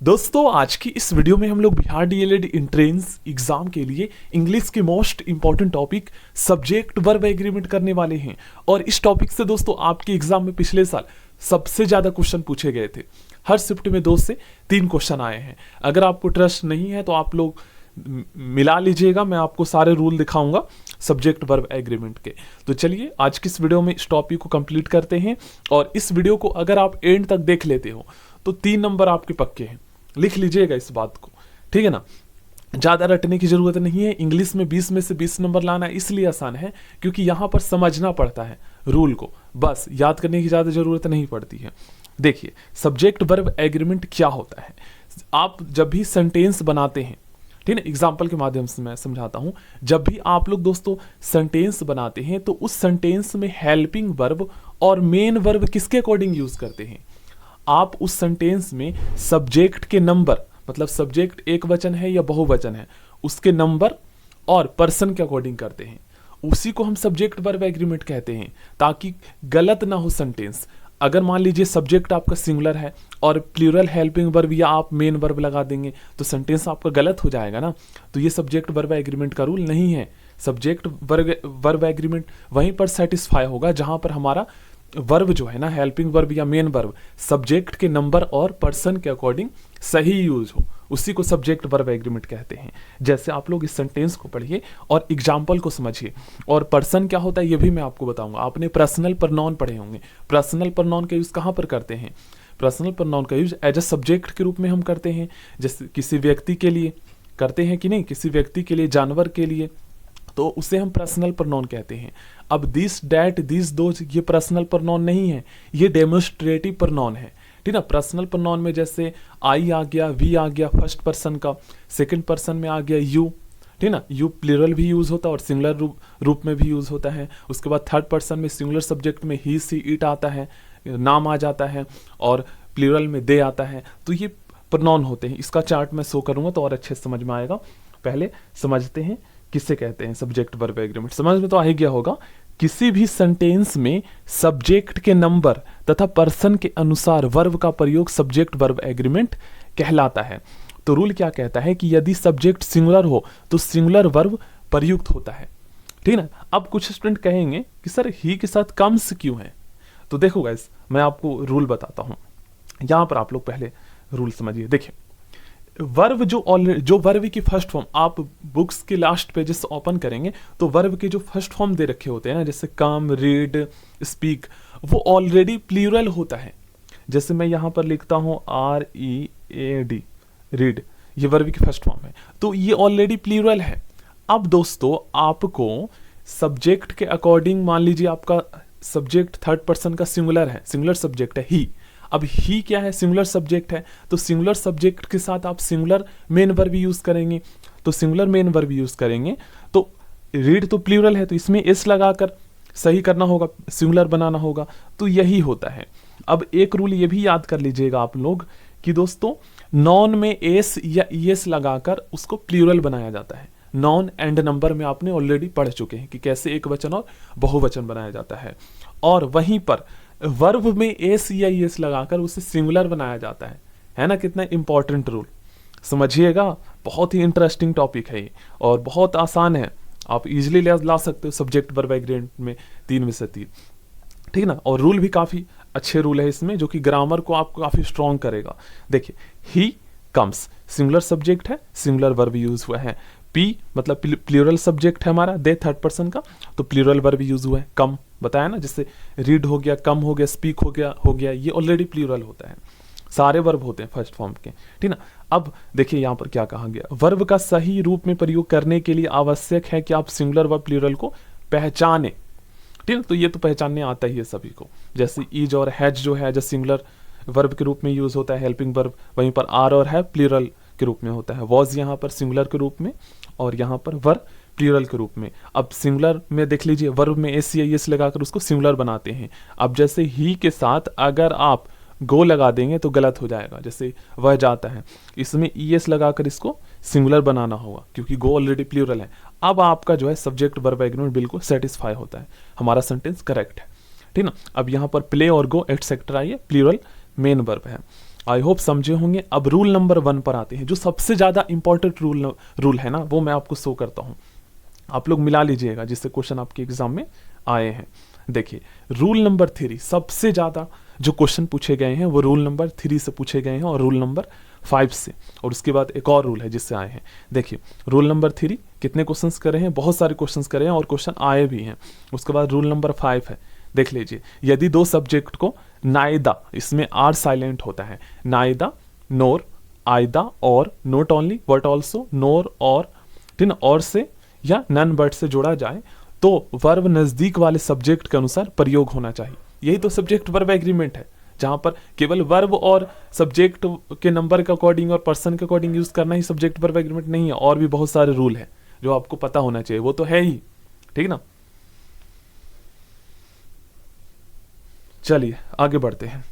दोस्तों आज की इस वीडियो में हम लोग बिहार डीएलएड एंट्रेंस एग्जाम के लिए इंग्लिश के most important topic subject verb agreement करने वाले हैं। और इस टॉपिक से दोस्तों आपके एग्जाम में पिछले साल सबसे ज्यादा क्वेश्चन पूछे गए थे। हर शिफ्ट में 2 से 3 क्वेश्चन आए हैं। अगर आपको ट्रस्ट नहीं है तो आप लोग मिला लीजिएगा, मैं आपको सारे रूल दिखाऊंगा सब्जेक्ट वर्ब एग्रीमेंट के। तो चलिए आज की इस वीडियो में इस टॉपिक को कंप्लीट करते हैं। और इस वीडियो को अगर आप एंड तक देख लेते हो तो 3 नंबर आपके पक्के हैं, लिख लीजिएगा इस बात को, ठीक है ना। ज़्यादा रटने की जरूरत नहीं है। इंग्लिश में 20 में से 20 नंबर लाना इसलिए आसान है क्योंकि यहाँ पर समझना पड़ता है रूल को, बस याद करने की ज़्यादा जरूरत नहीं पड़ती है। देखिए सब्जेक्ट वर्ब एग्रीमेंट क्या होता है। आप जब भी सेंटेंस बनाते हैं, ठीक है, एग्जाम्पल के माध्यम से मैं समझाता हूँ। जब भी आप लोग दोस्तों सेंटेंस बनाते हैं तो उस सेंटेंस में हेल्पिंग वर्ब और मेन वर्ब किसके अकॉर्डिंग यूज करते हैं। आप उस सेंटेंस में सब्जेक्ट के नंबर, मतलब सब्जेक्ट एक वचन है या बहुवचन है, उसके नंबर और पर्सन के अकॉर्डिंग करते हैं। उसी को हम सब्जेक्ट वर्ब एग्रीमेंट कहते हैं, ताकि गलत ना हो सेंटेंस। अगर मान लीजिए सब्जेक्ट आपका सिंगुलर है और प्लूरल हेल्पिंग वर्ब या आप मेन वर्ब लगा देंगे तो सेंटेंस आपका गलत हो जाएगा ना। तो ये सब्जेक्ट वर्ब एग्रीमेंट का रूल नहीं है। सब्जेक्ट वर्ब एग्रीमेंट वहीं पर सेटिस्फाई होगा जहां पर हमारा वर्ब जो है ना, हेल्पिंग वर्ब या मेन वर्ब, सब्जेक्ट के नंबर और पर्सन के अकॉर्डिंग सही यूज हो, उसी को सब्जेक्ट वर्ब एग्रीमेंट कहते हैं। जैसे आप लोग इस सेंटेंस को पढ़िए और एग्जाम्पल को समझिए। और पर्सन क्या होता है ये भी मैं आपको बताऊंगा। आपने पर्सनल प्रोनाउन पढ़े होंगे। पर्सनल प्रोनाउन का यूज कहाँ पर करते हैं? पर्सनल प्रोनाउन का यूज एज अ सब्जेक्ट के रूप में हम करते हैं। जैसे किसी व्यक्ति के लिए करते हैं कि नहीं, किसी व्यक्ति के लिए, जानवर के लिए, तो उसे हम पर्सनल प्रोनाउन कहते हैं। अब दिस, डैट, दिस, दोज ये पर्सनल प्रोनाउन नहीं है, ये डेमोन्स्ट्रेटिव प्रोनाउन है, ठीक ना। पर्सनल प्रोनाउन में जैसे आई आ गया, वी आ गया फर्स्ट पर्सन का, सेकंड पर्सन में आ गया यू, ठीक ना। यू प्लूरल भी यूज होता है और सिंगुलर रूप में भी यूज होता है। उसके बाद थर्ड पर्सन में सिंगुलर सब्जेक्ट में ही, सी, इट आता है, नाम आ जाता है, और प्लूरल में दे आता है। तो ये प्रोनाउन होते हैं। इसका चार्ट मैं शो करूंगा तो और अच्छे से समझ में आएगा। पहले समझते हैं किसे कहते हैं सब्जेक्ट वर्ब एग्रीमेंट। समझ में तो आ ही गया होगा। किसी भी सेंटेंस में सब्जेक्ट के नंबर तथा पर्सन के अनुसार वर्ब का प्रयोग सब्जेक्ट वर्ब एग्रीमेंट कहलाता है। तो रूल क्या कहता है कि यदि सब्जेक्ट सिंगुलर हो तो सिंगुलर वर्ब प्रयुक्त होता है, ठीक ना। अब कुछ स्टूडेंट कहेंगे कि सर ही के साथ कम्स क्यों है। तो देखो गाइस, मैं आपको रूल बताता हूं। यहां पर आप लोग पहले रूल समझिए। देखिए वर्ब जो वर्ब की फर्स्ट फॉर्म, आप बुक्स के लास्ट पेजेस ओपन करेंगे तो वर्ब के जो फर्स्ट फॉर्म दे रखे होते हैं ना, जैसे कम, रीड, स्पीक, वो ऑलरेडी प्लूरल होता है। जैसे मैं यहां पर लिखता हूं READ, रीड, ये वर्ब की फर्स्ट फॉर्म है, तो ये ऑलरेडी प्लूरल है। अब दोस्तों आपको सब्जेक्ट के अकॉर्डिंग, मान लीजिए आपका सब्जेक्ट थर्ड पर्सन का सिंगुलर है, सिंगुलर सब्जेक्ट है ही। अब ही क्या है? सिंगुलर सब्जेक्ट है, तो सिंगुलर सब्जेक्ट के साथ आप सिंगुलर मेन वर्ब यूज करेंगे। तो सिंगुलर मेन वर्ब यूज करेंगे तो रीड तो प्लूरल है, तो इसमें एस लगाकर सही करना होगा, सिंगुलर बनाना होगा। तो यही होता है। अब एक रूल ये भी याद कर लीजिएगा आप लोग कि दोस्तों नॉन में एस या ईएस लगाकर उसको प्लूरल बनाया जाता है। नॉन एंड नंबर में आपने ऑलरेडी पढ़ चुके हैं कि कैसे एक वचन और बहुवचन बनाया जाता है। और वहीं पर वर्ब में एस या एस लगाकर उसे सिंगुलर बनाया जाता है ना। कितना इंपॉर्टेंट रूल, समझिएगा। बहुत ही इंटरेस्टिंग टॉपिक है ये और बहुत आसान है। आप इजीली ला सकते हो सब्जेक्ट वर्ब एग्रीमेंट में 3 में से 3, ठीक ना। और रूल भी काफी अच्छे रूल है इसमें, जो कि ग्रामर को आपको काफी स्ट्रॉन्ग करेगा। देखिए ही कम्स, सिंगुलर सब्जेक्ट है, सिंगुलर वर्ब यूज हुआ है। पी मतलब प्लूरल सब्जेक्ट है हमारा, दे थर्ड पर्सन का, तो प्लूरल वर्ब यूज हुआ है। कम बताया ना, जैसे रीड हो गया, कम हो गया, स्पीक हो गया, ये ऑलरेडी प्लूरल होता है। सारे वर्ब होते हैं फर्स्ट फॉर्म के, ठीक ना। अब देखिए यहाँ पर क्या कहा गया, वर्ब का सही रूप में प्रयोग करने के लिए आवश्यक है कि आप सिंगुलर व प्लूरल को पहचाने, ठीक है। तो ये तो पहचानने आता ही है सभी को। जैसे ईज और हैज जो है जो सिंगुलर वर्ब के रूप में यूज होता है, हेल्पिंग वर्ब, वहीं पर आर और है प्लूरल के रूप में होता है। वॉज यहाँ पर सिंगुलर के रूप में और यहाँ पर वर प्लूरल के रूप में। अब सिंगुलर में देख लीजिए वर्ब में एस या एस लगाकर उसको सिंगुलर बनाते हैं। अब जैसे ही के साथ अगर आप गो लगा देंगे तो गलत हो जाएगा, जैसे वह जाता है, इसमें ईएस लगाकर इसको सिंगुलर बनाना होगा क्योंकि गो ऑलरेडी प्लूरल है। अब आपका जो है सब्जेक्ट वर्ब एग्रीमेंट बिल्कुल सेटिस्फाई होता है, हमारा सेंटेंस करेक्ट है, ठीक ना। अब यहाँ पर प्ले और गो एटसेट्रा ये प्लूरल मेन वर्ब है। आई होप समझे होंगे। अब रूल नंबर 1 पर आते हैं, जो सबसे ज़्यादा इंपॉर्टेंट रूल है ना, वो मैं आपको शो करता हूँ। आप लोग मिला लीजिएगा जिससे क्वेश्चन आपके एग्जाम में आए हैं। देखिए रूल नंबर 3, सबसे ज़्यादा जो क्वेश्चन पूछे गए हैं वो रूल नंबर 3 से पूछे गए हैं और रूल नंबर 5 से, और उसके बाद एक और रूल है जिससे आए हैं। देखिए रूल नंबर 3 कितने क्वेश्चंस करे हैं, बहुत सारे क्वेश्चंस करे हैं और क्वेश्चन आए भी हैं। उसके बाद रूल नंबर 5 है, देख लीजिए, यदि दो सब्जेक्ट को नाइदा, इसमें आर साइलेंट होता है, नाइदा, नोर, आइदा और, नोट ओनली, बट ऑल्सो, नोर और, ठीक ना, और से या नन बट से जोड़ा जाए तो वर्ब नजदीक वाले सब्जेक्ट के अनुसार प्रयोग होना चाहिए। यही तो सब्जेक्ट वर्ब एग्रीमेंट है, जहां पर केवल वर्ब और सब्जेक्ट के नंबर के अकॉर्डिंग और पर्सन के अकॉर्डिंग यूज करना ही सब्जेक्ट वर्ब एग्रीमेंट नहीं है, और भी बहुत सारे रूल है जो आपको पता होना चाहिए, वो तो है ही, ठीक ना। चलिए आगे बढ़ते हैं,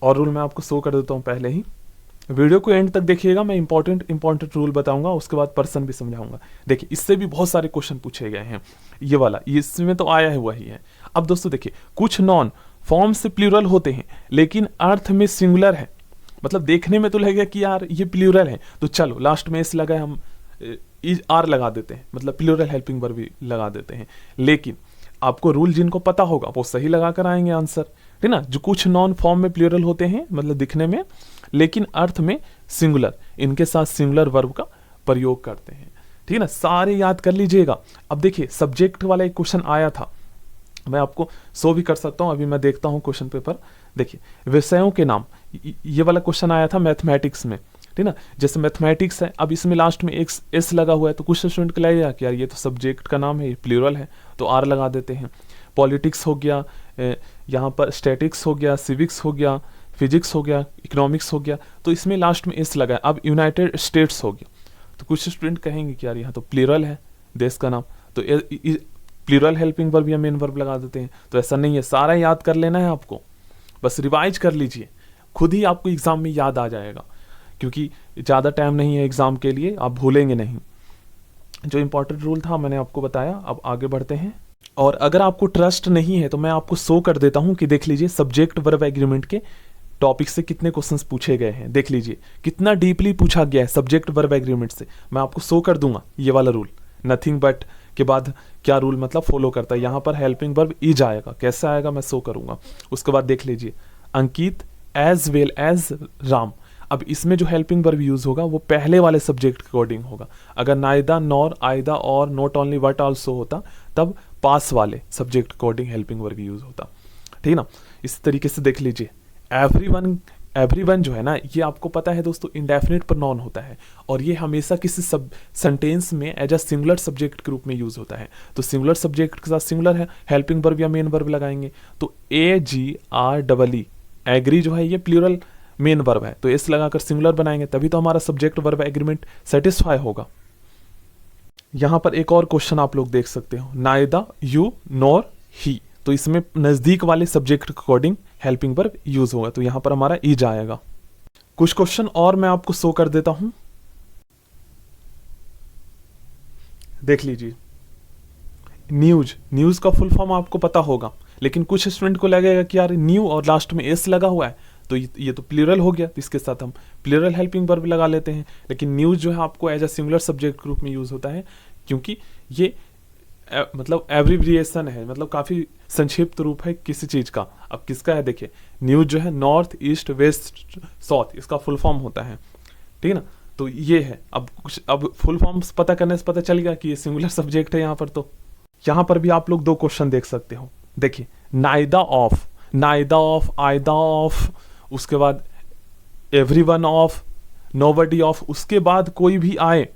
और रूल मैं आपको शो कर देता हूं पहले ही। वीडियो को एंड तक देखिएगा, मैं इंपॉर्टेंट रूल बताऊंगा, उसके बाद पर्सन भी समझाऊंगा। देखिए इससे भी बहुत सारे क्वेश्चन पूछे गए हैं, ये वाला इसमें तो आया हुआ ही है। अब दोस्तों देखिए, कुछ नॉन फॉर्म से प्लूरल होते हैं लेकिन अर्थ में सिंगुलर है, मतलब देखने में तो लगेगा कि यार ये प्लूरल है, तो चलो लास्ट में इस लगा हम आर लगा देते हैं, मतलब प्लूरल हेल्पिंग वर्ब भी लगा देते हैं। लेकिन आपको रूल जिनको पता होगा वो सही लगा कर आएंगे आंसर, ठीक ना। जो कुछ नॉन फॉर्म में प्लूरल होते हैं, मतलब दिखने में, लेकिन अर्थ में सिंगुलर, इनके साथ सिंगुलर वर्ब का प्रयोग करते हैं, ठीक है ना। सारे याद कर लीजिएगा। अब देखिए सब्जेक्ट वाला एक क्वेश्चन आया था, मैं आपको शो भी कर सकता हूं, अभी मैं देखता हूं क्वेश्चन पेपर। देखिए विषयों के नाम, ये वाला क्वेश्चन आया था मैथमेटिक्स में, ठीक ना। जैसे मैथमेटिक्स है, अब इसमें लास्ट में एक एस लगा हुआ है, तो कुछ स्टूडेंट को लगेगा कि यार ये तो सब्जेक्ट का नाम है, ये प्लूरल है, तो आर लगा देते हैं। पॉलिटिक्स हो गया, यहाँ पर स्टैटिक्स हो गया, सिविक्स हो गया, फिजिक्स हो गया, इकोनॉमिक्स हो गया, तो इसमें लास्ट में एस लगा है। अब यूनाइटेड स्टेट्स हो गया, तो कुछ स्टूडेंट कहेंगे कि यार यहाँ तो प्लूरल है देश का नाम, तो प्लूरल हेल्पिंग वर्ब या मेन वर्ब लगा देते हैं। तो ऐसा नहीं है, सारा याद कर लेना है आपको, बस रिवाइज कर लीजिए, खुद ही आपको एग्जाम में याद आ जाएगा, क्योंकि ज़्यादा टाइम नहीं है एग्जाम के लिए, आप भूलेंगे नहीं। जो इंपॉर्टेंट रूल था मैंने आपको बताया। अब आगे बढ़ते हैं, और अगर आपको ट्रस्ट नहीं है तो मैं आपको शो कर देता हूं कि देख लीजिए सब्जेक्ट वर्ब एग्रीमेंट के टॉपिक से कितने क्वेश्चंस पूछे गए हैं। देख लीजिए कितना डीपली पूछा गया है सब्जेक्ट वर्ब एग्रीमेंट से, मैं आपको शो कर दूंगा ये वाला रूल। नथिंग बट के बाद क्या रूल मतलब फॉलो करता है, यहाँ पर हेल्पिंग वर्ब इज आएगा, कैसे आएगा मैं शो करूंगा। उसके बाद देख लीजिए अंकित एज वेल एज राम, अब इसमें जो हेल्पिंग वर्ब यूज होगा वो पहले वाले सब्जेक्ट के अकॉर्डिंग होगा। अगर नाइदा, नॉर, आइदा और नॉट ओनली बट आल्सो होता तब पास वाले subject according helping verb use होता, ठीक ना। इस तरीके से देख लीजिए एवरीवन जो है ना, ये आपको पता है दोस्तों इंडेफिनिट प्रोनाउन होता है, और ये हमेशा किसी सब सेंटेंस में एज अ सिंगुलर सब्जेक्ट के रूप में यूज होता है। तो सिंगुलर सब्जेक्ट के साथ सिंगुलर है हेल्पिंग वर्ब या मेन वर्ब लगाएंगे, तो AGREE एग्री जो है ये प्लूरल मेन वर्ब है, तो एस लगाकर सिंगुलर बनाएंगे, तभी तो हमारा सब्जेक्ट वर्ब एग्रीमेंट सेटिस्फाई होगा। यहां पर एक और क्वेश्चन आप लोग देख सकते हो, नाइदा, यू, नॉर, ही, तो इसमें नजदीक वाले सब्जेक्ट के अकॉर्डिंग हेल्पिंग वर्ब यूज होगा, तो यहां पर हमारा इज आएगा। कुछ क्वेश्चन और मैं आपको शो कर देता हूं, देख लीजिए। न्यूज का फुल फॉर्म आपको पता होगा, लेकिन कुछ स्टूडेंट को लगेगा कि यार न्यू और लास्ट में एस लगा हुआ है, तो ये तो प्लूरल हो गया, तो इसके साथ हम प्लूरल हेल्पिंग वर्ब लगा लेते हैं। लेकिन न्यूज जो है आपको एज अ सिंगुलर सब्जेक्ट के रूप में यूज होता है, क्योंकि ये मतलब एब्रिविएशन है, मतलब काफी संक्षिप्त रूप है किसी चीज का। अब किसका है देखिए, न्यूज जो है नॉर्थ, ईस्ट, वेस्ट, साउथ, इसका फुल फॉर्म होता है, ठीक है ना। तो ये है, अब फुल फॉर्म पता करने से पता चल गया कि ये सिंगुलर सब्जेक्ट है यहाँ पर। तो यहाँ पर भी आप लोग दो क्वेश्चन देख सकते हो, देखिए नाइदा ऑफ, आइदा ऑफ, उसके बाद एवरीवन ऑफ, नोबडी ऑफ, उसके बाद कोई भी आए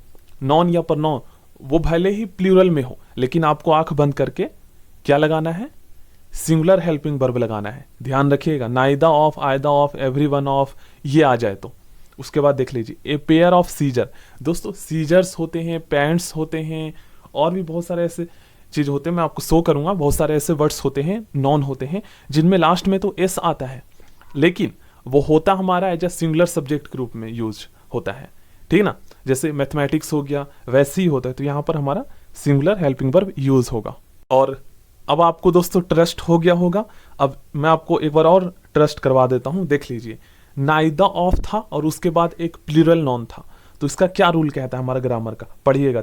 नॉन या प्रोनाउन, वो भले ही प्लूरल में हो, लेकिन आपको आंख बंद करके क्या लगाना है, सिंगुलर हेल्पिंग वर्ब लगाना है। ध्यान रखिएगा, नाइदा ऑफ, आइदा ऑफ, एवरीवन ऑफ, ये आ जाए तो। उसके बाद देख लीजिए ए पेयर ऑफ सीजर, दोस्तों सीजर्स होते हैं, पैंट्स होते हैं, और भी बहुत सारे ऐसे चीज होते हैं, मैं आपको शो करूंगा। बहुत सारे ऐसे वर्ड्स होते हैं, नॉन होते हैं, जिनमें लास्ट में तो एस आता है, लेकिन वो होता हमारा एज अ सिंगुलर सब्जेक्ट के रूप में यूज होता है, ठीक ना। जैसे मैथमेटिक्स हो गया वैसे ही होता है, तो यहाँ पर हमारा सिंगुलर हेल्पिंग वर्ब यूज होगा। और अब आपको दोस्तों ट्रस्ट हो गया होगा। अब मैं आपको एक बार और ट्रस्ट करवा देता हूं, देख लीजिए। नाइदर ऑफ था और उसके बाद एक प्लूरल नॉन था, तो इसका क्या रूल कहता है हमारा ग्रामर का, पढ़िएगा।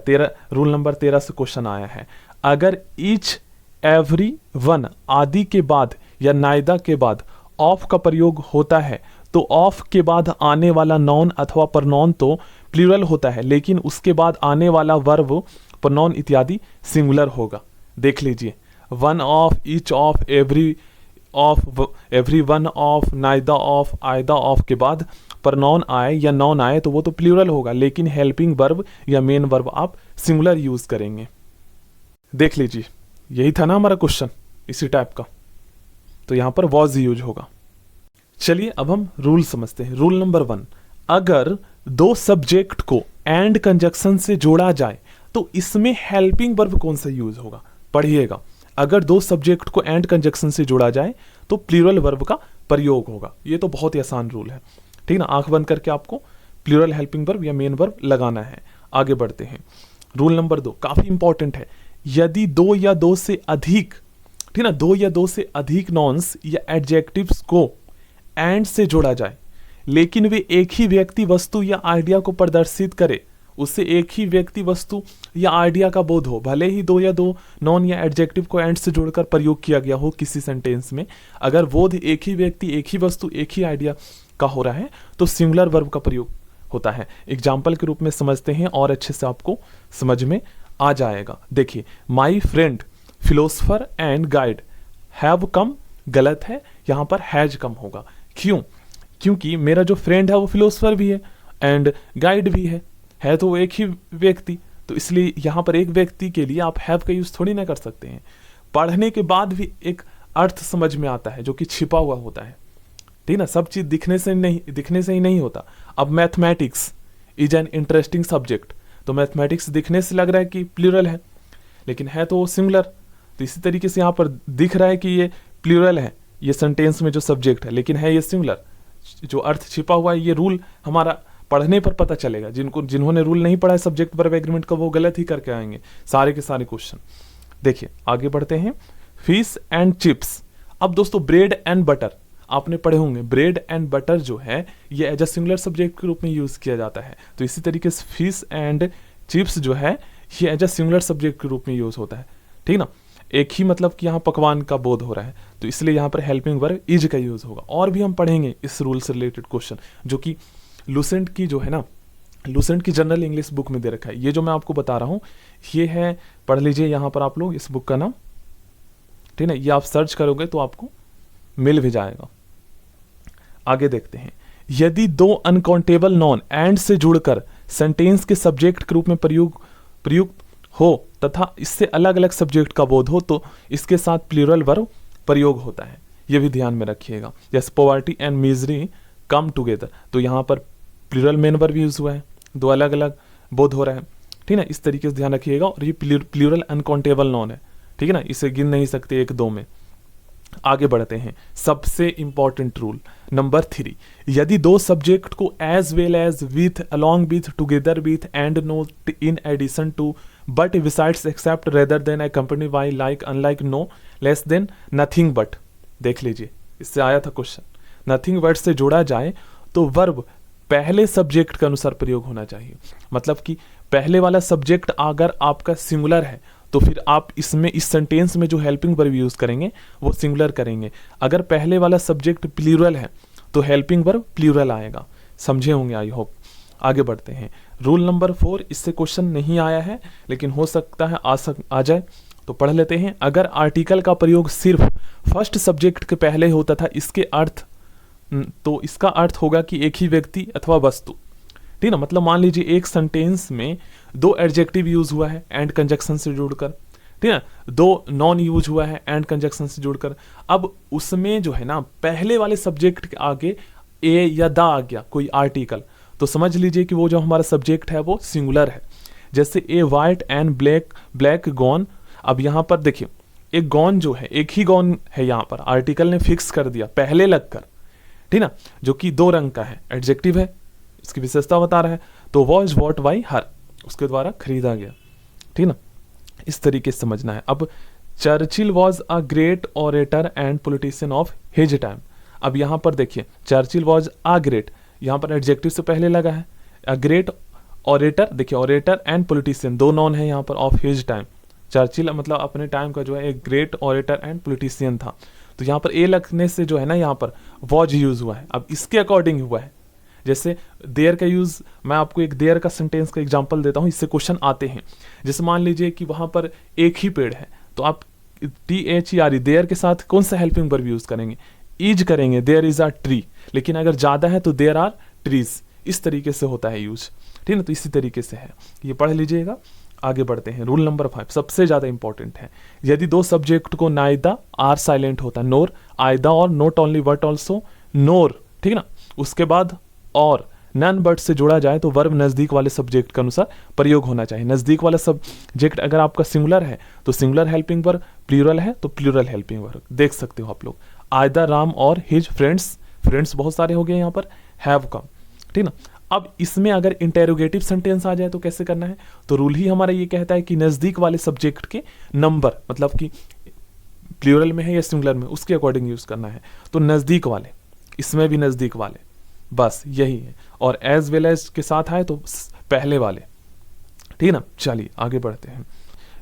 रूल नंबर 13 से क्वेश्चन आया है। अगर ईच एवरी वन आदि के बाद या नाइदा के बाद ऑफ का प्रयोग होता है तो ऑफ के बाद आने वाला नॉन अथवा प्रनॉन तो प्लूरल होता है, लेकिन उसके बाद आने वाला वर्ब, प्रनॉन इत्यादि सिंगुलर होगा। देख लीजिए, one of, each of, every one of, neither of, either of के बाद प्रनॉन आए या नॉन आए तो वो तो प्लूरल होगा, लेकिन हेल्पिंग वर्ब या मेन वर्ब आप सिंगुलर यूज करेंगे। देख लीजिए, यही था ना हमारा क्वेश्चन, इसी टाइप का, तो यहां पर वॉज यूज होगा। चलिए अब हम रूल समझते हैं। रूल नंबर 1, अगर दो सब्जेक्ट को एंड कंजक्शन से जोड़ा जाए तो इसमें हेल्पिंग वर्ब कौन सा यूज होगा, पढ़िएगा। अगर दो सब्जेक्ट को एंड कंजक्शन से जोड़ा जाए तो प्लूरल वर्ब का प्रयोग होगा। ये तो बहुत ही आसान रूल है, ठीक ना। आंख बंद करके आपको प्लूरल हेल्पिंग वर्ब या मेन वर्ब लगाना है। आगे बढ़ते हैं। रूल नंबर 2 काफी इंपॉर्टेंट है। यदि दो या दो से अधिक, ठीक ना, दो या दो से अधिक नॉन्स या एडजेक्टिव्स को एंड से जोड़ा जाए लेकिन वे एक ही व्यक्ति, वस्तु या आइडिया को प्रदर्शित करे, उससे एक ही व्यक्ति, वस्तु या आइडिया का बोध हो, भले ही दो या दो नॉन या एडजेक्टिव को एंड से जोड़कर प्रयोग किया गया हो किसी सेंटेंस में, अगर बोध एक ही व्यक्ति, एक ही वस्तु, एक ही आइडिया का हो रहा है तो सिंगुलर वर्ब का प्रयोग होता है। एग्जाम्पल के रूप में समझते हैं और अच्छे से आपको समझ में आ जाएगा। देखिए, my friend philosopher and guide have come, गलत है, यहां पर हैज कम होगा। क्यों? क्योंकि मेरा जो फ्रेंड है वो फिलोसफर भी है एंड गाइड भी है तो वो एक ही व्यक्ति, तो इसलिए यहां पर एक व्यक्ति के लिए आप हैव का यूज थोड़ी ना कर सकते हैं। पढ़ने के बाद भी एक अर्थ समझ में आता है जो कि छिपा हुआ होता है, ठीक ना। सब चीज दिखने से ही नहीं होता। अब mathematics is an interesting subject, तो मैथमेटिक्स दिखने से लग रहा है कि प्लूरल है लेकिन है तो सिंगुलर, तो इसी तरीके से यहाँ पर दिख रहा है कि ये प्लूरल है, ये सेंटेंस में जो सब्जेक्ट है, लेकिन है ये सिंगुलर। जो अर्थ छिपा हुआ है ये रूल हमारा पढ़ने पर पता चलेगा। जिन्होंने रूल नहीं पढ़ा है सब्जेक्ट वर्ब एग्रीमेंट का वो गलत ही करके आएंगे सारे के सारे क्वेश्चन। देखिए आगे बढ़ते हैं। Fish and chips. अब दोस्तों ब्रेड एंड बटर आपने पढ़े होंगे। ब्रेड एंड बटर जो है ये एज अ सिंगुलर सब्जेक्ट के रूप में यूज किया जाता है, तो इसी तरीके से फिश एंड चिप्स जो है ये एज अ सिंगुलर सब्जेक्ट के रूप में यूज होता है, ठीक ना। एक ही मतलब कि यहाँ पकवान का बोध हो रहा है, तो इसलिए यहाँ पर हेल्पिंग वर्ब इज का यूज होगा। और भी हम पढ़ेंगे इस रूल से रिलेटेड क्वेश्चन जो कि लुसेंट की जो है ना, लुसेंट की जनरल इंग्लिश बुक में दे रखा है। ये जो मैं आपको बता रहा हूँ ये है, पढ़ लीजिए यहाँ पर आप लोग इस बुक का नाम, ठीक है। ये आप सर्च करोगे तो आपको मिल भी जाएगा। आगे देखते हैं। यदि दो अनकाउंटेबल नॉन एंड से जुड़कर सेंटेंस के सब्जेक्ट के रूप में प्रयुक्त हो तथा इससे अलग अलग सब्जेक्ट का बोध हो तो इसके साथ प्लूरल वर्ब प्रयोग होता है। यह भी ध्यान में रखिएगा। जैसे poverty and misery come together, तो यहाँ पर प्लूरल मेन वर्ब यूज हुआ है, दो अलग अलग बोध हो रहा है, ठीक है ना। इस तरीके से ध्यान रखिएगा। और ये प्लूरल अनकाउंटेबल नॉन है, ठीक है ना, इसे गिन नहीं सकते एक दो में। आगे बढ़ते हैं। सबसे इंपॉर्टेंट रूल नंबर 3, यदि दो सब्जेक्ट को as well as, with, along with, together with, and, not, in addition to, but, besides, except, rather than, accompany by, like, unlike, no, less than, nothing but, देख लीजिए इससे आया था question. Nothing but से जोड़ा जाए तो वर्ब पहले सब्जेक्ट के अनुसार प्रयोग होना चाहिए। मतलब कि पहले वाला सब्जेक्ट अगर आपका सिंगुलर है तो फिर आप इसमें इस सेंटेंस में जो हेल्पिंग वर्ब यूज करेंगे वो सिंगुलर करेंगे। अगर पहले वाला सब्जेक्ट प्लूरल है तो हेल्पिंग वर्ब प्लूरल आएगा। समझे होंगे आई होप। आगे बढ़ते हैं। रूल नंबर 4, इससे क्वेश्चन नहीं आया है लेकिन हो सकता है आ जाए, तो पढ़ लेते हैं। अगर आर्टिकल का प्रयोग सिर्फ फर्स्ट सब्जेक्ट के पहले होता था तो इसका अर्थ होगा कि एक ही व्यक्ति अथवा वस्तु, ठीक ना। मतलब मान लीजिए एक सेंटेंस में दो एडजेक्टिव यूज हुआ है एंड कंजक्शन से जुड़कर, ठीक है, दो नॉन यूज हुआ है एंड कंजक्शन से जुड़कर। अब उसमें जो है ना पहले वाले सब्जेक्ट के आगे ए या द आ गया कोई आर्टिकल, तो समझ लीजिए कि वो जो हमारा सब्जेक्ट है वो सिंगुलर है। जैसे ए वाइट एंड ब्लैक गॉन। अब यहाँ पर देखिए एक गॉन जो है, एक ही गॉन है, यहाँ पर आर्टिकल ने फिक्स कर दिया पहले लगकर, ठीक ना, जो कि दो रंग का है, एडजेक्टिव है, इसकी विशेषता बता रहा है। तो वॉज वॉट बाई हर, उसके द्वारा खरीदा गया, ठीक ना। इस तरीके से समझना है। अब Churchill was a great orator and politician of his time. अब यहाँ पर देखिए चर्चिल वॉज अ ग्रेट, यहाँ पर एडजेक्टिव से पहले लगा है, अ ग्रेट ऑरेटर, देखिए ऑरेटर एंड पॉलिटिशियन दो नॉन है यहाँ पर ऑफ हिज टाइम। चर्चिल मतलब अपने टाइम का जो है एक ग्रेट ऑरेटर एंड पॉलिटिशियन था, तो यहाँ पर ए लगने से जो है ना यहाँ पर वॉज यूज हुआ है। अब इसके अकॉर्डिंग हुआ है, जैसे देयर का यूज, मैं आपको एक देयर का सेंटेंस का एग्जांपल देता हूँ, इससे क्वेश्चन आते हैं। जैसे मान लीजिए कि वहां पर एक ही पेड़ है, तो आप THERE देयर के साथ कौन सा हेल्पिंग वर्ब यूज करेंगे, इज करेंगे, देयर इज अ ट्री। लेकिन अगर ज्यादा है तो देयर आर ट्रीज, इस तरीके से होता है यूज, ठीक है। तो इसी तरीके से है, ये पढ़ लीजिएगा। आगे बढ़ते हैं। रूल नंबर 5 सबसे ज्यादा इंपॉर्टेंट है। यदि दो सब्जेक्ट को नाइदा आर साइलेंट होता है, नोर आयदा और नोट ओनली बट ऑल्सो नोर, ठीक है ना, उसके बाद और नन बट से जोड़ा जाए तो वर्ब नजदीक वाले सब्जेक्ट के अनुसार प्रयोग होना चाहिए। नजदीक वाला सब्जेक्ट अगर आपका सिंगुलर है तो सिंगुलर हेल्पिंग वर्ब, प्लूरल है तो प्लूरल हेल्पिंग वर्ब। देख सकते हो आप लोग, आयदा राम और हिज फ्रेंड्स, फ्रेंड्स बहुत सारे हो गए यहाँ पर, हैव कम, ठीक ना। अब इसमें अगर इंटेरोगेटिव सेंटेंस आ जाए तो कैसे करना है, तो रूल ही हमारा ये कहता है कि नजदीक वाले सब्जेक्ट के नंबर, मतलब कि प्लूरल में है या सिंगुलर में, उसके अकॉर्डिंग यूज करना है। तो नजदीक वाले, इसमें भी नजदीक वाले, बस यही है। और एज वेल एज के साथ आए तो पहले वाले, ठीक है ना। चलिए आगे बढ़ते हैं।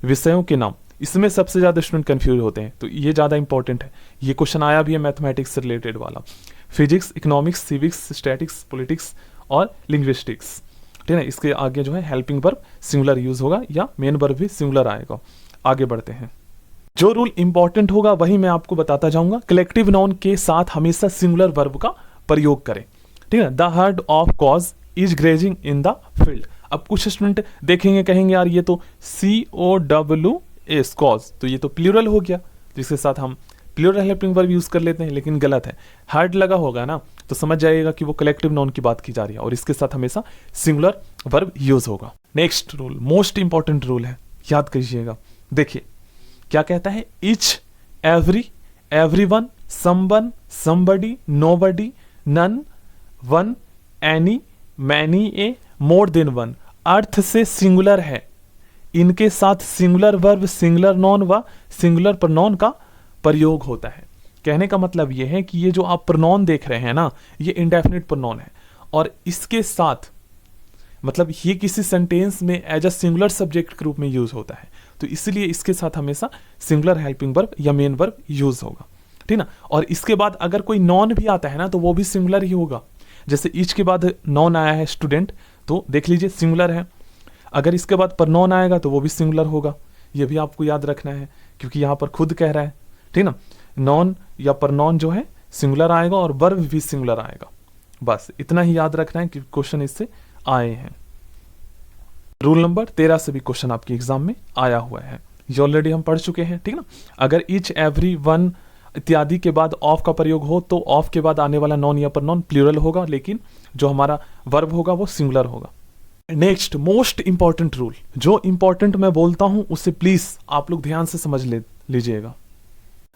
विषयों के नाम, इसमें सबसे ज्यादा स्टूडेंट कंफ्यूज होते हैं, तो ये ज्यादा इंपॉर्टेंट है। ये क्वेश्चन आया भी है मैथमेटिक्स से रिलेटेड वाला, physics, economics, civics, statics, politics और लिंग्विस्टिक्स, ठीक है ना। इसके आगे जो है हेल्पिंग वर्ब सिंगुलर यूज होगा या मेन वर्ब भी सिंगुलर आएगा। आगे बढ़ते हैं। जो रूल इंपॉर्टेंट होगा वही मैं आपको बताता जाऊंगा। कलेक्टिव नाउन के साथ हमेशा सिंगुलर वर्ब का प्रयोग करें, ठीक है। The heard of cause is grazing in the field. अब कुछ स्टूडेंट देखेंगे कहेंगे यार ये तो COWS कॉज, तो ये तो प्लूरल हो गया, जिसके साथ हम प्लूरल हेल्पिंग वर्ब यूज कर लेते हैं, लेकिन गलत है। हर्ड लगा होगा ना तो समझ जाइएगा कि वो कलेक्टिव नाउन की बात की जा रही है और इसके साथ हमेशा सिंगुलर वर्ब यूज होगा। Next rule most important rule है, याद कीजिएगा। देखिए क्या कहता है, each, every, everyone, someone, somebody, nobody, none, one, any, many, a, more than one अर्थ से सिंगुलर है। इनके साथ सिंगुलर वर्ब, सिंगुलर नॉन व सिंगुलर प्रोनाउन का प्रयोग होता है। कहने का मतलब यह है कि ये जो आप प्रोनाउन देख रहे हैं ना, ये इंडेफिनिट प्रोनाउन है और इसके साथ मतलब ये किसी सेंटेंस में एज अ सिंगुलर सब्जेक्ट के रूप में यूज होता है, तो इसलिए इसके साथ हमेशा सिंगुलर हेल्पिंग वर्ब या मेन वर्ब यूज होगा, ठीक ना। और इसके बाद अगर कोई नॉन भी आता है ना तो वो भी सिंगुलर ही होगा। जैसे ईच के बाद नॉन आया है स्टूडेंट, तो देख लीजिए सिंगुलर है। अगर इसके बाद प्रनॉन आएगा तो वो भी सिंगुलर होगा, ये भी आपको याद रखना है क्योंकि यहाँ पर खुद कह रहा है, ठीक ना। नॉन या प्रनॉन जो है सिंगुलर आएगा और वर्ब भी सिंगुलर आएगा, बस इतना ही याद रखना है कि क्वेश्चन इससे आए हैं। रूल नंबर 13 से भी क्वेश्चन आपके एग्जाम में आया हुआ है, ये ऑलरेडी हम पढ़ चुके हैं, ठीक ना। अगर ईच, एवरी, वन इत्यादि के बाद ऑफ का प्रयोग हो तो ऑफ के बाद आने वाला नॉन या प्रनॉन प्लूरल होगा, लेकिन जो हमारा वर्ब होगा वो सिंगुलर होगा। नेक्स्ट मोस्ट इंपॉर्टेंट रूल, जो इंपॉर्टेंट मैं बोलता हूं उसे प्लीज आप लोग ध्यान से समझ लीजिएगा।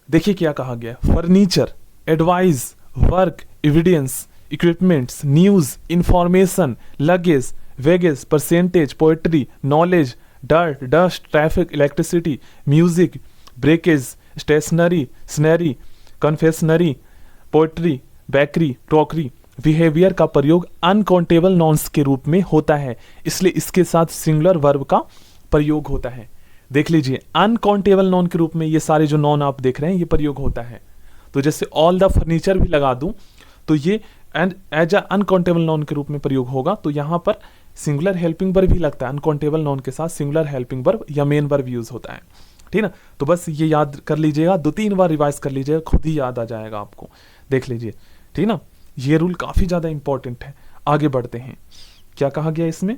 देखिए क्या कहा गया, furniture, advice, work, evidence, equipments, news, information, luggage, baggage, percentage, poetry, knowledge, dirt, dust, traffic, electricity, music, breakage, stationery, scenery, confectionery, poetry, bakery, crockery, behaviour का प्रयोग अनकाउंटेबल नॉन्स के रूप में होता है, इसलिए इसके साथ सिंगुलर वर्ब का प्रयोग होता है। देख लीजिए अनकाउंटेबल नॉन के रूप में ये सारे जो नॉन आप देख रहे हैं ये प्रयोग होता है। तो जैसे ऑल द फर्नीचर भी लगा दूं तो ये and as a uncountable noun के रूप में प्रयोग होगा, तो यहाँ पर सिंगुलर हेल्पिंग वर्ब भी लगता है। अनकाउंटेबल नॉन के साथ सिंगुलर हेल्पिंग वर्ब या मेन वर्ब यूज होता है, ठीक ना। तो बस ये याद कर लीजिएगा, 2-3 बार रिवाइज कर लीजिएगा, खुद ही याद आ जाएगा आपको। देख लीजिए, ठीक ना। ये रूल काफी ज्यादा इंपॉर्टेंट है। आगे बढ़ते हैं, क्या कहा गया इसमें,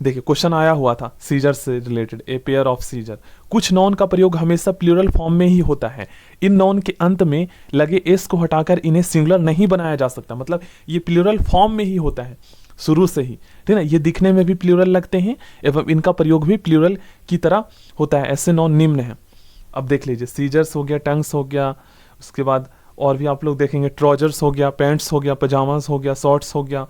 देखिए क्वेश्चन आया हुआ था सीजर से related, a pair of scissor. कुछ नॉन का प्रयोग हमेशा प्लूरल फॉर्म में ही होता है। इन नॉन के अंत में लगे एस को हटाकर इन्हें सिंगुलर नहीं बनाया जा सकता, मतलब ये प्लूरल फॉर्म में ही होता है शुरू से ही, ठीक ना। ये दिखने में भी प्लूरल लगते हैं एवं इनका प्रयोग भी प्लूरल की तरह होता है। ऐसे नॉन निम्न है, अब देख लीजिए, सीजर्स हो गया, टंग्स हो गया, उसके बाद और भी आप लोग देखेंगे, ट्राउजर्स हो गया, पैंट्स हो गया, पजामास हो गया, शॉर्ट्स हो गया,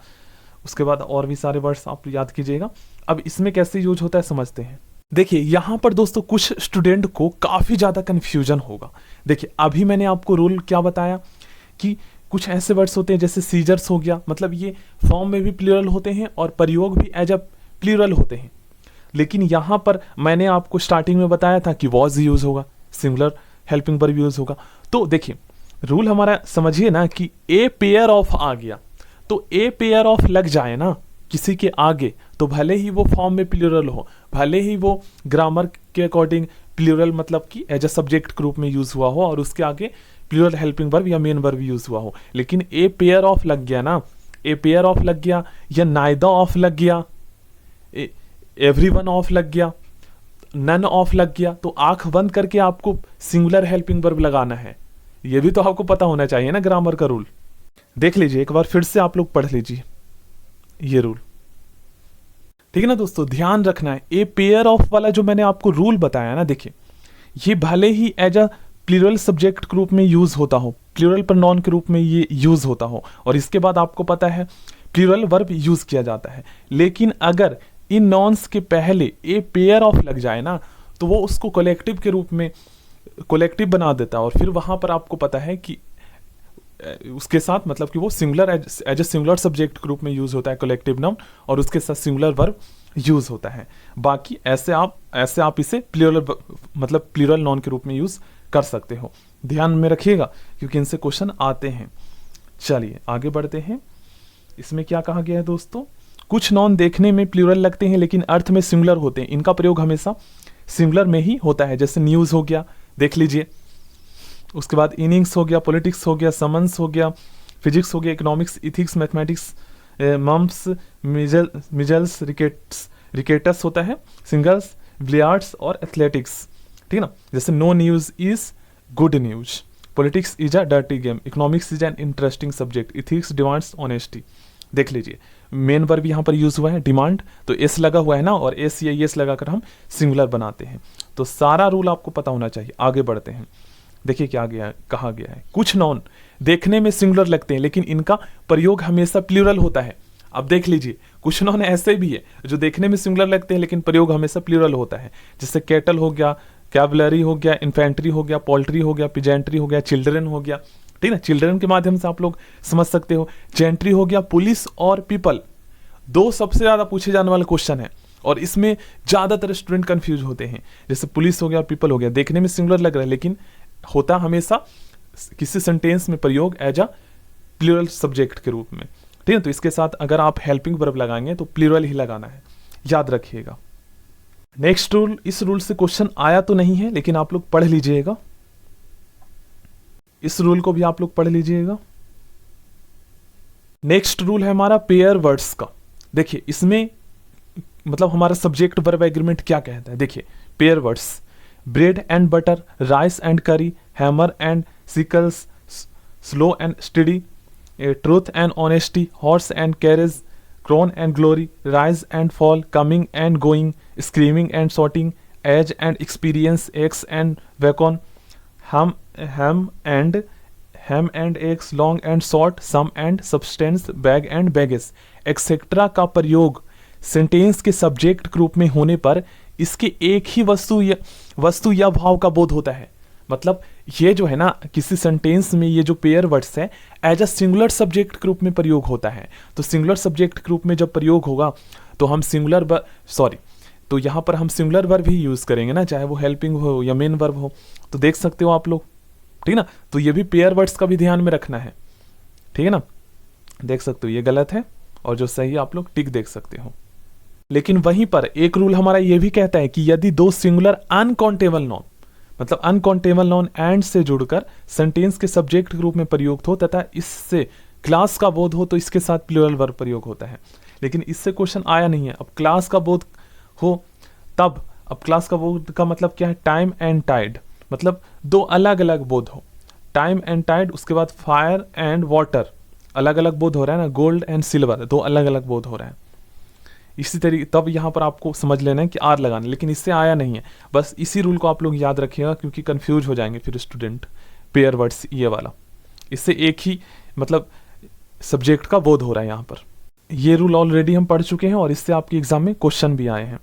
उसके बाद और भी सारे वर्ड्स आप याद कीजिएगा। अब इसमें कैसे यूज होता है समझते हैं। देखिए यहाँ पर दोस्तों कुछ स्टूडेंट को काफी ज्यादा कंफ्यूजन होगा। देखिए अभी मैंने आपको रूल क्या बताया कि कुछ ऐसे वर्ड्स होते हैं जैसे सीजर्स हो गया, मतलब ये फॉर्म में भी प्लूरल होते हैं और प्रयोग भी एज अ प्लूरल होते हैं। लेकिन यहाँ पर मैंने आपको स्टार्टिंग में बताया था कि वॉज यूज होगा, सिंगुलर हेल्पिंग वर्ब यूज होगा। तो देखिए रूल हमारा समझिए ना कि ए पेयर ऑफ आ गया, तो ए पेयर ऑफ लग जाए ना किसी के आगे, तो भले ही वो फॉर्म में प्लूरल हो, भले ही वो ग्रामर के अकॉर्डिंग प्लूरल मतलब कि एज अ सब्जेक्ट के रूप में यूज हुआ हो और उसके आगे प्लूरल हेल्पिंग वर्ब या मेन वर्ब यूज हुआ हो, लेकिन ए पेयर ऑफ लग गया ना, ए पेयर ऑफ लग गया या नाइदर ऑफ लग गया, एवरीवन ऑफ लग गया, नन ऑफ लग गया, तो आंख बंद करके आपको सिंगुलर हेल्पिंग वर्ब लगाना है। ये भी तो आपको पता होना चाहिए ना ग्रामर का रूल। देख लीजिए एक बार फिर से आप लोग पढ़ लीजिए ये रूल, ठीक है ना दोस्तों। ध्यान रखना है ए पेयर ऑफ वाला जो मैंने आपको रूल बताया ना, देखिए ये भले ही एज अ प्लूरल सब्जेक्ट के रूप में यूज होता हो, प्लूरल प्रोनाउन के रूप में ये यूज होता हो और इसके बाद आपको पता है प्लूरल वर्ब यूज किया जाता है, लेकिन अगर इन नॉन्स के पहले ए पेयर ऑफ लग जाए ना तो वो उसको कलेक्टिव के रूप में कलेक्टिव बना देता है और फिर वहां पर आपको पता है कि उसके साथ मतलब कि वो singular as a singular subject के रूप में यूज होता है कलेक्टिव नाउन और उसके साथ सिंगुलर वर्ब यूज होता है। बाकी ऐसे आप इसे प्लूरल मतलब प्लूरल नाउन के रूप में यूज कर सकते हो, ध्यान में रखिएगा क्योंकि इनसे क्वेश्चन आते हैं। चलिए आगे बढ़ते हैं। इसमें क्या कहा गया है दोस्तों, कुछ नॉन देखने में प्लूरल लगते हैं लेकिन अर्थ में सिंगुलर होते हैं, इनका प्रयोग हमेशा सिंगुलर में ही होता है। जैसे न्यूज हो गया, देख लीजिए, उसके बाद इनिंग्स हो गया, पॉलिटिक्स हो गया, समन्स हो गया, फिजिक्स हो गया, economics, ethics, mathematics, mumps, measles, rickets होता है, सिंगल्स, बिलियर्ड्स और एथलेटिक्स, ठीक है ना। जैसे no news is good news, politics is a dirty game, economics is an interesting subject, ethics demands honesty. देख लीजिए मेन वर्ब यहाँ पर यूज हुआ है डिमांड, तो एस लगा हुआ है ना, और एस या एस लगाकर हम सिंगुलर बनाते हैं। तो सारा रूल आपको पता होना चाहिए। आगे बढ़ते हैं, देखिए क्या कहा गया है, कुछ नॉन देखने में सिंगुलर लगते हैं लेकिन इनका प्रयोग हमेशा प्लूरल होता है। अब देख लीजिए कुछ नॉन ऐसे भी है जो देखने में सिंगुलर लगते हैं लेकिन प्रयोग हमेशा प्लूरल होता है। जैसे कैटल हो गया, कैवलरी हो गया, इन्फेंट्री हो गया, पोल्ट्री हो गया, पिजेंट्री हो गया, चिल्ड्रन हो गया, ठीक है ना। चिल्ड्रन के माध्यम से आप लोग समझ सकते हो। जेंट्री हो गया, पुलिस और पीपल, दो सबसे ज्यादा पूछे जाने वाले क्वेश्चन है और इसमें ज्यादातर स्टूडेंट कंफ्यूज होते हैं। जैसे पुलिस हो गया, पीपल हो गया, देखने में सिंगुलर लग रहा है लेकिन होता हमेशा किसी सेंटेंस में प्रयोग एज अ प्लूरल सब्जेक्ट के रूप में, ठीक है। तो इसके साथ अगर आप हेल्पिंग वर्ब लगाएंगे तो प्लूरल ही लगाना है, याद रखिएगा। नेक्स्ट रूल, इस रूल से क्वेश्चन आया तो नहीं है लेकिन आप लोग पढ़ लीजिएगा, इस रूल को भी आप लोग पढ़ लीजिएगा। नेक्स्ट रूल है हमारा पेयर वर्ड्स का। देखिए इसमें मतलब हमारा सब्जेक्ट वर्ब एग्रीमेंट क्या कहता है, देखिए pair words, bread and butter, rice and curry, hammer and sickles, slow and steady, truth and honesty, horse and carriage, crown and glory, rise and fall, coming and going, screaming and shouting, age and experience, eggs and bacon, hem and eggs, long and short, some and substance, bag and baggage etcetera का प्रयोग sentence के subject के रूप में होने पर इसके एक ही वस्तु या भाव का बोध होता है। मतलब ये जो है ना किसी सेंटेंस में ये जो पेयर वर्ड्स है एज अ सिंगुलर सब्जेक्ट के रूप में प्रयोग होता है। तो सिंगुलर सब्जेक्ट के रूप में जब प्रयोग होगा तो हम तो यहाँ पर हम सिंगुलर वर्ब ही यूज करेंगे ना, चाहे वो हेल्पिंग हो या मेन वर्ब हो। तो देख सकते हो आप लोग, ठीक ना। तो ये भी पेयर वर्ड्स का भी ध्यान में रखना है, ठीक है ना। देख सकते हो ये गलत है और जो सही आप लोग टिक देख सकते हो। लेकिन वहीं पर एक रूल हमारा ये भी कहता है कि यदि दो सिंगुलर अनकाउंटेबल नॉन मतलब अनकाउंटेबल नॉन एंड से जुड़कर सेंटेंस के सब्जेक्ट के रूप में प्रयुक्त हो तथा इससे क्लास का बोध हो तो इसके साथ प्लूरल वर्ब प्रयोग होता है। लेकिन इससे क्वेश्चन आया नहीं है। अब क्लास का बोध हो तब, अब क्लास का बोध का मतलब क्या है, टाइम एंड टाइड, मतलब दो अलग अलग बोध हो, टाइम एंड टाइड, उसके बाद फायर एंड वाटर अलग अलग बोध हो रहा है ना, गोल्ड एंड सिल्वर दो अलग अलग बोध हो रहा है। इसी तरीके तब यहाँ पर आपको समझ लेना है कि आर लगाना, लेकिन इससे आया नहीं है। बस इसी रूल को आप लोग याद रखिएगा क्योंकि कंफ्यूज हो जाएंगे फिर स्टूडेंट। पेयर वर्ड्स ये वाला, इससे एक ही मतलब सब्जेक्ट का बोध हो रहा है यहाँ पर। ये रूल ऑलरेडी हम पढ़ चुके हैं और इससे आपके एग्जाम में क्वेश्चन भी आए हैं,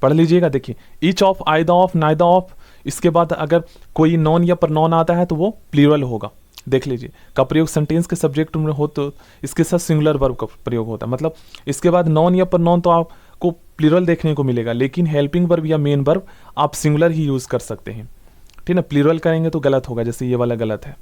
पढ़ लीजिएगा। देखिए each of, either of, neither of, इसके बाद अगर कोई नॉन या प्रनॉन आता है तो वो प्लूरल होगा। देख लीजिए का प्रयोग सेंटेंस के सब्जेक्ट में हो तो इसके साथ सिंगुलर वर्ब का प्रयोग होता है, मतलब इसके बाद नॉन या प्रनॉन तो आपको प्लूरल देखने को मिलेगा, लेकिन हेल्पिंग वर्ब या मेन वर्ब आप सिंगुलर ही यूज कर सकते हैं। ठीक है, प्लूरल करेंगे तो गलत होगा, जैसे ये वाला गलत है।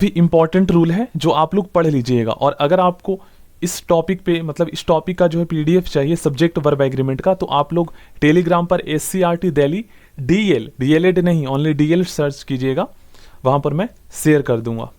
भी इंपॉर्टेंट रूल है जो आप लोग पढ़ लीजिएगा। और अगर आपको इस टॉपिक पे मतलब इस टॉपिक का जो है पीडीएफ चाहिए सब्जेक्ट वर्ब एग्रीमेंट का, तो आप लोग टेलीग्राम पर SCRT दिल्ली DL DLED नहीं ओनली DL सर्च कीजिएगा, वहां पर मैं शेयर कर दूंगा।